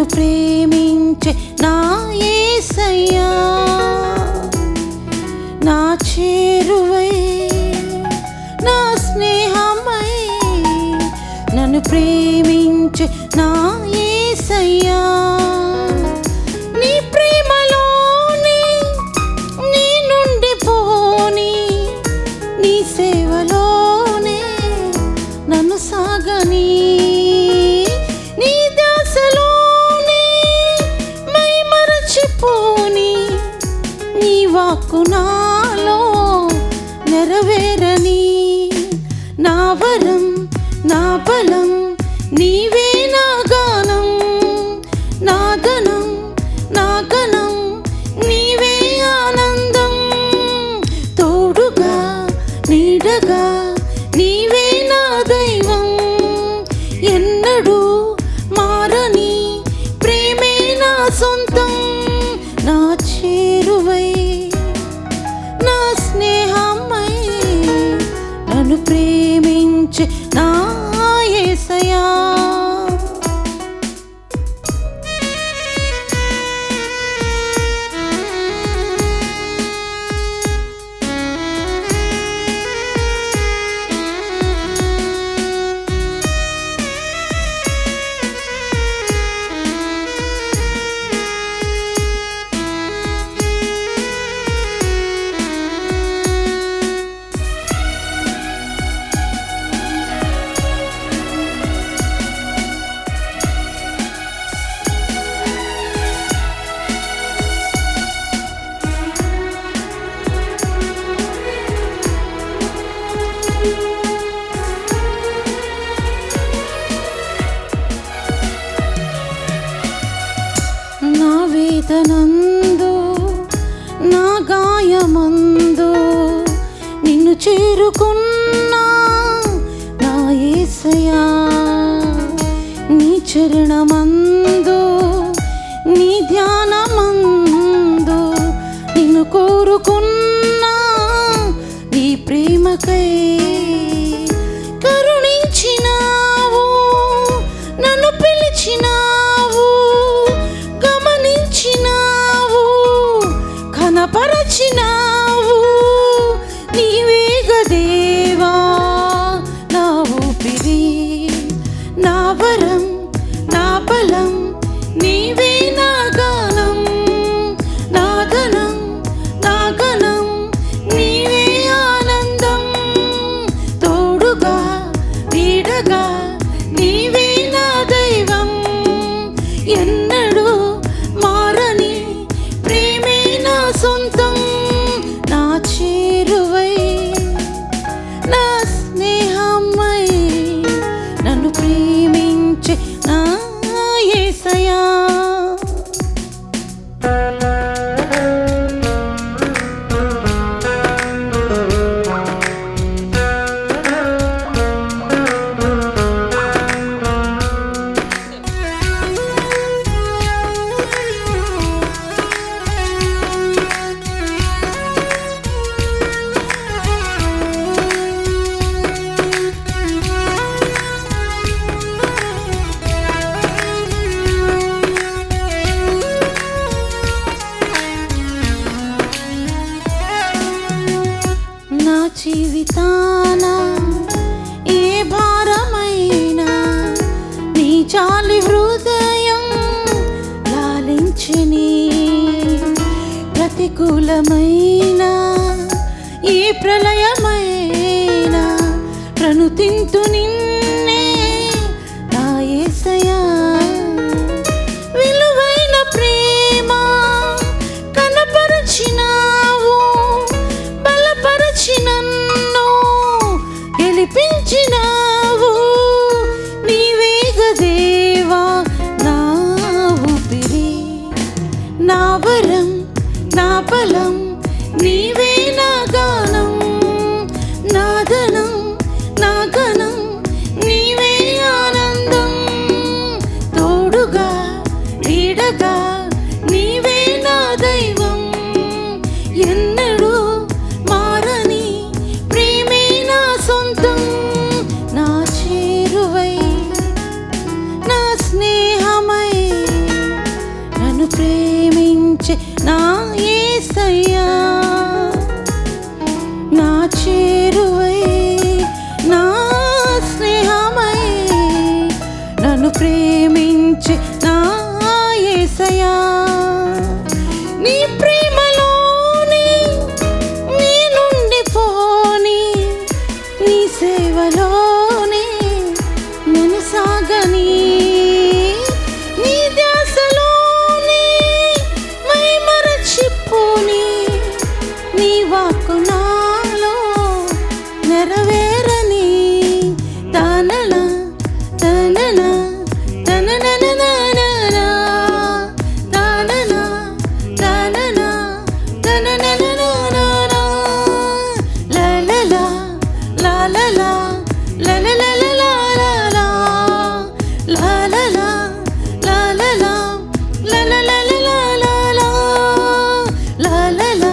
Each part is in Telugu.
నన్ను ప్రేమించే నా యేసయ్యా, నా చేరువై నా స్నేహమై నన్ను ప్రేమించే నా యేసయ్యా, నీ ప్రేమలోనే నీ నుండి పోని, నీ సేవలోనే నన్ను సాగని, నీ దాసలోనే మై మరచిపోని, నీ వాక్కు నాలో నెరవేరని, నా వరం నా బలం నీవే, నా గానం నా ధనం నా గణం నీవే, ఆనందం తోడుగా నీడగా నీవే, నా దైవం ఎన్నడూ మారని ప్రేమే నా సొంతం, నా చేరువై నా స్నేహమై నన్ను ప్రేమించే నా యేసయ్యా. నా వేదనందు నా గాయమందు నిన్ను చేరుకున్నా నా యేసయ్యా, నీ చరణమందు నీ ధ్యానమందు నిన్ను కోరుకున్నా, నీ ప్రేమకై కరుణించినావు, నన్ను పిలిచినావు, గమనించినావు, కనపరచినావు, నీవేగ దేవా నా ఊపిరి, నా వరం నా బలం నీవే, నా గానం నా ధనం నా గణం నీవే, ఆనందం తోడుగా నీడగా నీవే, నా దైవం ఎన్నడూ మారని ప్రేమే నా సొంతం, నా చేరువై నా స్నేహమై నన్ను ప్రేమించే నా యేసయ్యా. నా జీవితాన ఏ భారమైనా నీ చాలి హృదయం లాలించని, ప్రతికూలమైన ఈ ప్రళయమైన ప్రణుతింతు నిన్నే నా యేసయ్యా, విలువైన ప్రేమ కనపరచినావు, బలపరచి నన్ను గెలిపించినావు, నీవేగ దేవా నా ఊపిరి, నా వరం నా బలం నీవే, నా గానం నా ధనం నా గణం ప్రేమించే నా యేసయ్యా, నా చేరువై నా స్నేహమై నన్ను ప్రేమించే నా యేసయ్యా, నీ ప్రేమలోని నీ నుండి పోని, నీ సేవలోని నన్ను సాగని, నీ ధ్యాసలోని మై మరచిపోని, నీ వాక్కు నాలో నెరవేరని. తనన తనన తననననననా, తనన తనన తననననననా, లలలా లలలా లలలలలలా, లలలా లలలా లలలలలలా, లలలా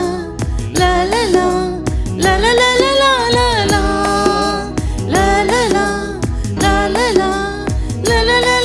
లలలా లలలలలలా, లలలా లలలా లలలా